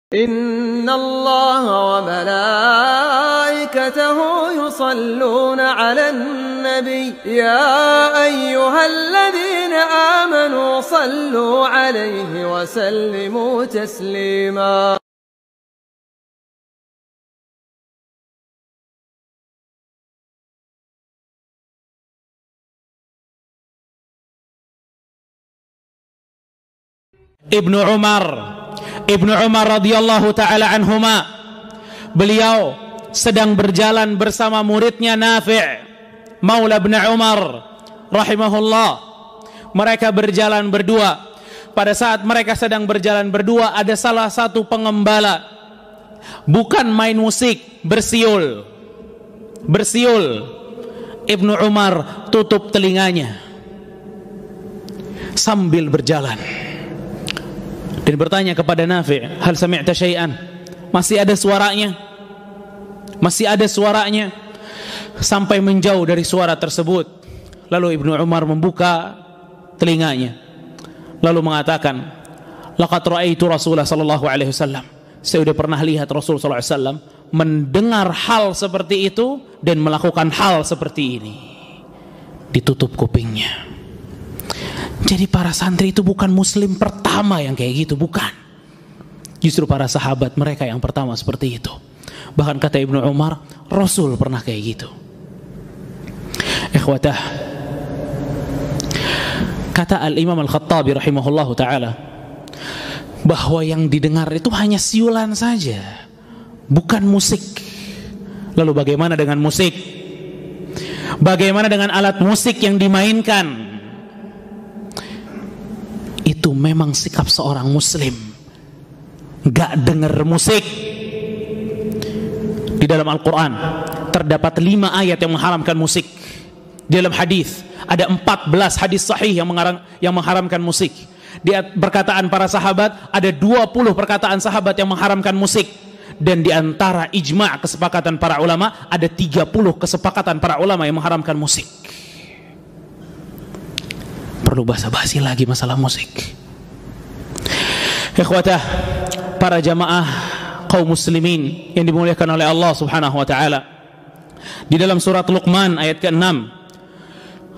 إن الله وملائكته يصلون على النبي يا أيها الذين آمنوا صلوا عليه وسلموا تسليما. Ibnu Umar radhiyallahu taala anhuma, beliau sedang berjalan bersama muridnya Nafi' Maula bin Umar rahimahullah. Mereka berjalan berdua. Pada saat mereka sedang berjalan berdua, ada salah satu pengembala, bukan main musik, bersiul. Ibnu Umar tutup telinganya sambil berjalan dan bertanya kepada Nafi', hal sami'ta syai'an? Masih ada suaranya? Sampai menjauh dari suara tersebut. Lalu Ibnu Umar membuka telinganya lalu mengatakan, laqad ra'aitu Rasulullah sallallahu alaihi wasallam. Saya sudah pernah lihat Rasul sallallahu alaihi wasallam mendengar hal seperti itu dan melakukan hal seperti ini. Ditutup kupingnya. Jadi para santri itu bukan muslim pertama yang kayak gitu, bukan. Justru para sahabat mereka yang pertama seperti itu. Bahkan kata Ibnu Umar, Rasul pernah kayak gitu. Ikhwatah, kata Al-Imam Al-Khattabi rahimahullahu ta'ala, bahwa yang didengar itu hanya siulan saja, bukan musik. Lalu bagaimana dengan musik? Bagaimana dengan alat musik yang dimainkan? Itu memang sikap seorang muslim, gak denger musik. Di dalam Al-Quran terdapat 5 ayat yang mengharamkan musik. Di dalam hadis ada 14 hadis sahih yang mengharamkan musik. Di perkataan para sahabat ada 20 perkataan sahabat yang mengharamkan musik. Dan di antara ijma' kesepakatan para ulama ada 30 kesepakatan para ulama yang mengharamkan musik. Perlu basa-basi lagi masalah musik. Ikhwatah, para jamaah kaum muslimin yang dimuliakan oleh Allah Subhanahu wa taala. Di dalam surat Luqman ayat ke-6,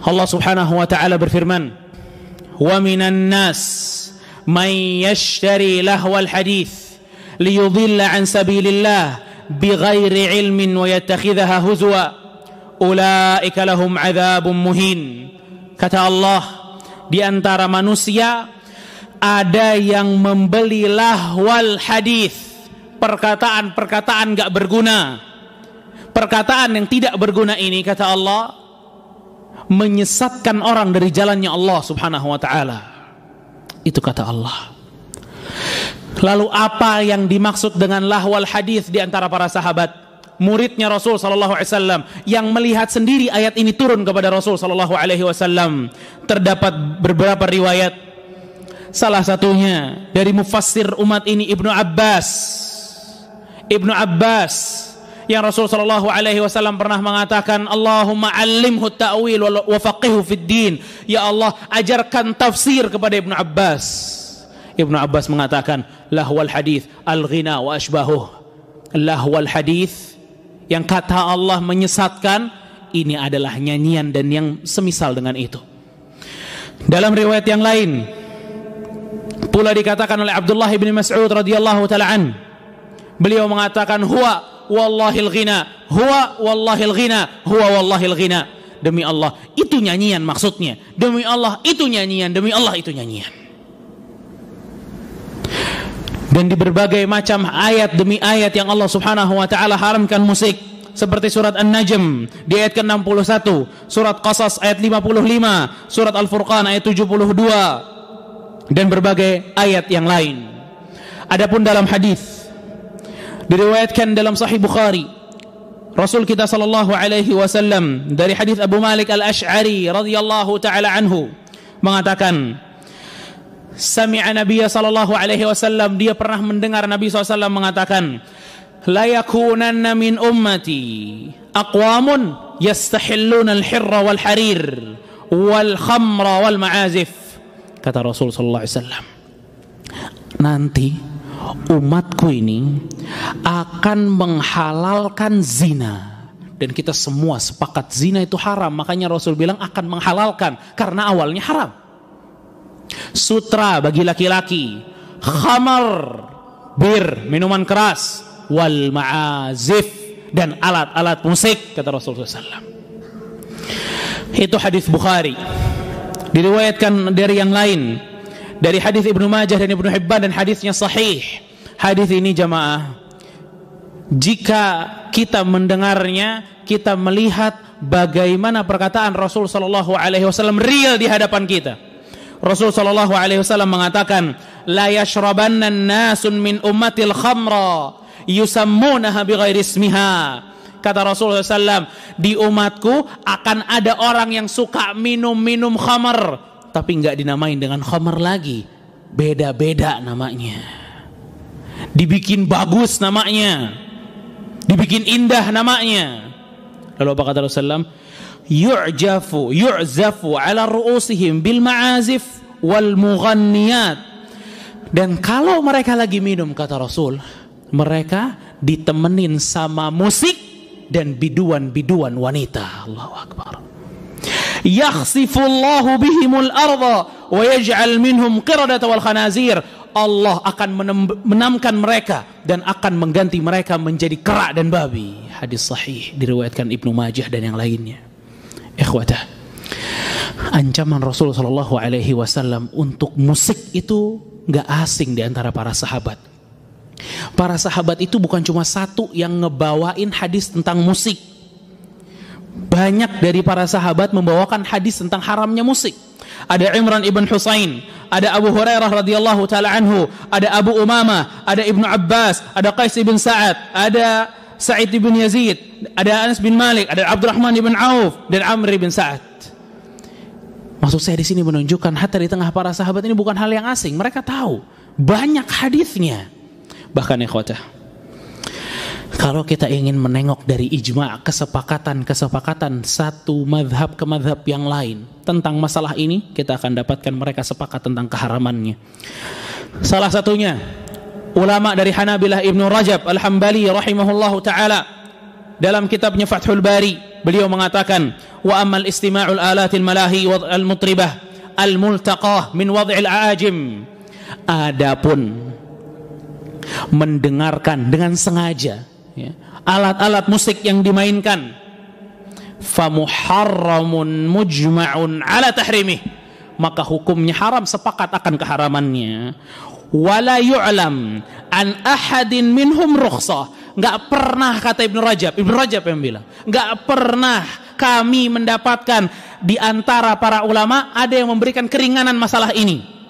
Allah Subhanahu wa taala berfirman, "Wa minan nas may yashtari lahwal hadits liyudilla an sabilillah bighairi ilmin wa yattakhidhaha huzwa ulaika lahum adzabun muhin." Kata Allah, di antara manusia ada yang membeli lahwal hadis, perkataan-perkataan gak berguna. Perkataan yang tidak berguna ini, kata Allah, menyesatkan orang dari jalannya Allah Subhanahu wa ta'ala. Itu kata Allah. Lalu apa yang dimaksud dengan lahwal hadis di antara para sahabat? Muridnya Rasul sallallahu alaihi wasallam yang melihat sendiri ayat ini turun kepada Rasul sallallahu alaihi wasallam. Terdapat beberapa riwayat, salah satunya dari mufassir umat ini Ibnu Abbas yang Rasul sallallahu alaihi wasallam pernah mengatakan, Allahumma 'allimhu ta'wil wa faqihhu fid din. Ya Allah, ajarkan tafsir kepada Ibnu Abbas. Ibnu Abbas mengatakan, lahwal hadis al-ghina wa ashbahuh. Lahwal hadis yang kata Allah menyesatkan, ini adalah nyanyian dan yang semisal dengan itu. Dalam riwayat yang lain pula dikatakan oleh Abdullah bin Mas'ud radhiyallahu ta'ala an, beliau mengatakan, huwa wallahil ghina, huwa wallahil ghina, huwa wallahil ghina. Demi Allah itu nyanyian maksudnya, demi Allah itu nyanyian, demi Allah itu nyanyian. Dan di berbagai macam ayat demi ayat yang Allah Subhanahu wa ta'ala haramkan musik, seperti surat An-Najm di ayat ke-61, surat Qasas ayat 55, surat Al-Furqan ayat 72, dan berbagai ayat yang lain. Adapun dalam hadis diriwayatkan dalam Sahih Bukhari, Rasul kita sallallahu alaihi wasallam dari hadis Abu Malik Al-Asy'ari radhiyallahu taala anhu mengatakan, sami'a Nabiya sallallahu alaihi wasallam, dia pernah mendengar Nabi SAW mengatakan, la yakunanna min ummati aqwamun yastahilluna al-hirra wal harir wal khamra wal ma'azif. Kata Rasul sallallahu alaihi wasallam, nanti umatku ini akan menghalalkan zina. Dan kita semua sepakat zina itu haram. Makanya Rasul bilang akan menghalalkan, karena awalnya haram. Sutra bagi laki-laki, khamar, bir, minuman keras, wal ma'azif, dan alat-alat musik, kata Rasulullah SAW. Itu hadis Bukhari. Diriwayatkan dari yang lain, dari hadis Ibnu Majah dan Ibnu Hibban, dan hadisnya sahih. Hadis ini jamaah, jika kita mendengarnya, kita melihat bagaimana perkataan Rasul sallallahu alaihi wasallam real di hadapan kita. Rasul sallallahu alaihi wasallam mengatakan, la yashrabanna an-nasun min ummatil khamra yusammunaha bighairi ismiha. Kata Rasulullah SAW, di umatku akan ada orang yang suka minum khamar, tapi nggak dinamain dengan khamar lagi, beda-beda namanya, dibikin bagus namanya, dibikin indah namanya. Lalu apa kata Rasulullah? Yu'zafu ala ru'usihim bil ma'azif wal mughanniyat. Dan kalau mereka lagi minum, kata Rasul, mereka ditemenin sama musik dan biduan-biduan wanita. Allahu Akbar. Yakhsifullahu bihimul arda wa yaj'al minhum qiradata wal khanazir. Allah akan menamkan mereka dan akan mengganti mereka menjadi kera dan babi. Hadis sahih diriwayatkan Ibnu Majah dan yang lainnya. Ikhwatah, ancaman Rasulullah sallallahu alaihi wasallam untuk musik itu enggak asing di antara para sahabat. Para sahabat itu bukan cuma satu yang ngebawain hadis tentang musik. Banyak dari para sahabat membawakan hadis tentang haramnya musik. Ada Imran ibn Husain, ada Abu Hurairah radhiyallahu taala anhu, ada Abu Umamah, ada Ibnu Abbas, ada Qais bin Sa'ad, ada Sa'id bin Yazid, ada Anas bin Malik, ada Abdurrahman bin Auf, dan Amr bin Sa'ad. Maksud saya di sini menunjukkan hatta di tengah para sahabat ini bukan hal yang asing. Mereka tahu banyak hadisnya. Bahkan ikhwatah, kalau kita ingin menengok dari ijma', kesepakatan satu madhab ke madhab yang lain tentang masalah ini, kita akan dapatkan mereka sepakat tentang keharamannya. Salah satunya ulama dari Hanabilah Ibnu Rajab Al-Hambali rahimahullahu ta'ala, dalam kitabnya Fathul Bari, beliau mengatakan, wa ammal istima'ul alatil malahi wal mutribah al multaqah min wad'il aajim. Adapun mendengarkan dengan sengaja alat-alat musik yang dimainkan, famuharramun mujma'un ala tahrimih, maka hukumnya haram, sepakat akan keharamannya. Wala yu'lam an ahadin minhum rukhsah. Enggak pernah, kata Ibnu Rajab yang bilang, enggak pernah kami mendapatkan di antara para ulama ada yang memberikan keringanan masalah ini.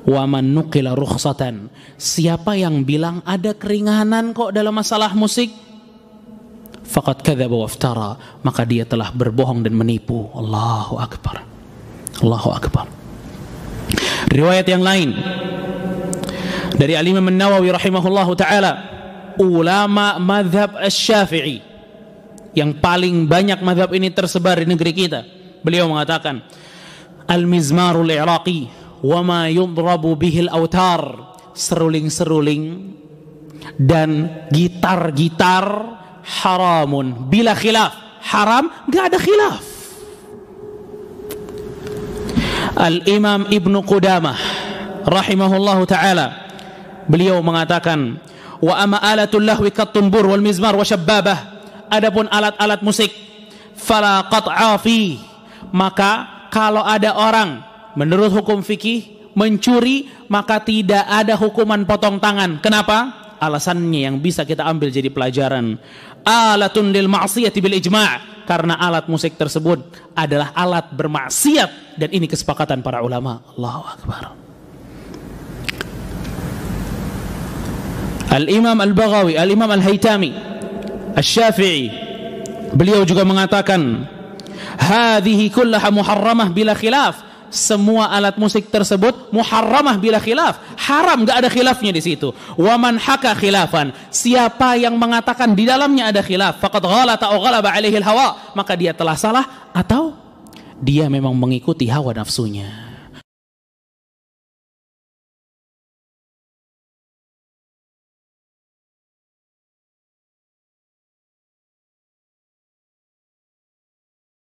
Wa man nuqila rukhsatan, siapa yang bilang ada keringanan kok dalam masalah musik, faqad kadzaba wa iftara, maka dia telah berbohong dan menipu. Allahu akbar. Allahu akbar. Riwayat yang lain dari Al-Imam An-Nawawi rahimahullahu taala, ulama madhab Asy-Syafi'i yang paling banyak madhab ini tersebar di negeri kita, beliau mengatakan, al-mizmarul i'raqi wa ma yudrabu bihil autar, seruling-seruling dan gitar-gitar haramun bila khilaf, haram, enggak ada khilaf. Al-Imam Ibnu Qudamah rahimahullahu taala, beliau mengatakan, wa ama alatul lahwi kattunbur wal mizmar wa syabbabah, adapun alat-alat musik, fala qat'a fi, maka kalau ada orang menurut hukum fikih mencuri, maka tidak ada hukuman potong tangan. Kenapa? Alasannya yang bisa kita ambil jadi pelajaran, alatun lil ma'siyati bil ijma', karena alat musik tersebut adalah alat bermaksiat, dan ini kesepakatan para ulama. Allahu akbar. Al-Imam Al-Baghawi, Al-Imam Al-Haytami Asy-Syafi'i, beliau juga mengatakan, hadhihi kullaha muharramah bila khilaf, semua alat musik tersebut muharramah bila khilaf, haram, enggak ada khilafnya di situ. Wa man haka khilafan, siapa yang mengatakan di dalamnya ada khilaf, faqad ghalata aw ghalaba alaihi al-hawa, maka dia telah salah atau dia memang mengikuti hawa nafsunya.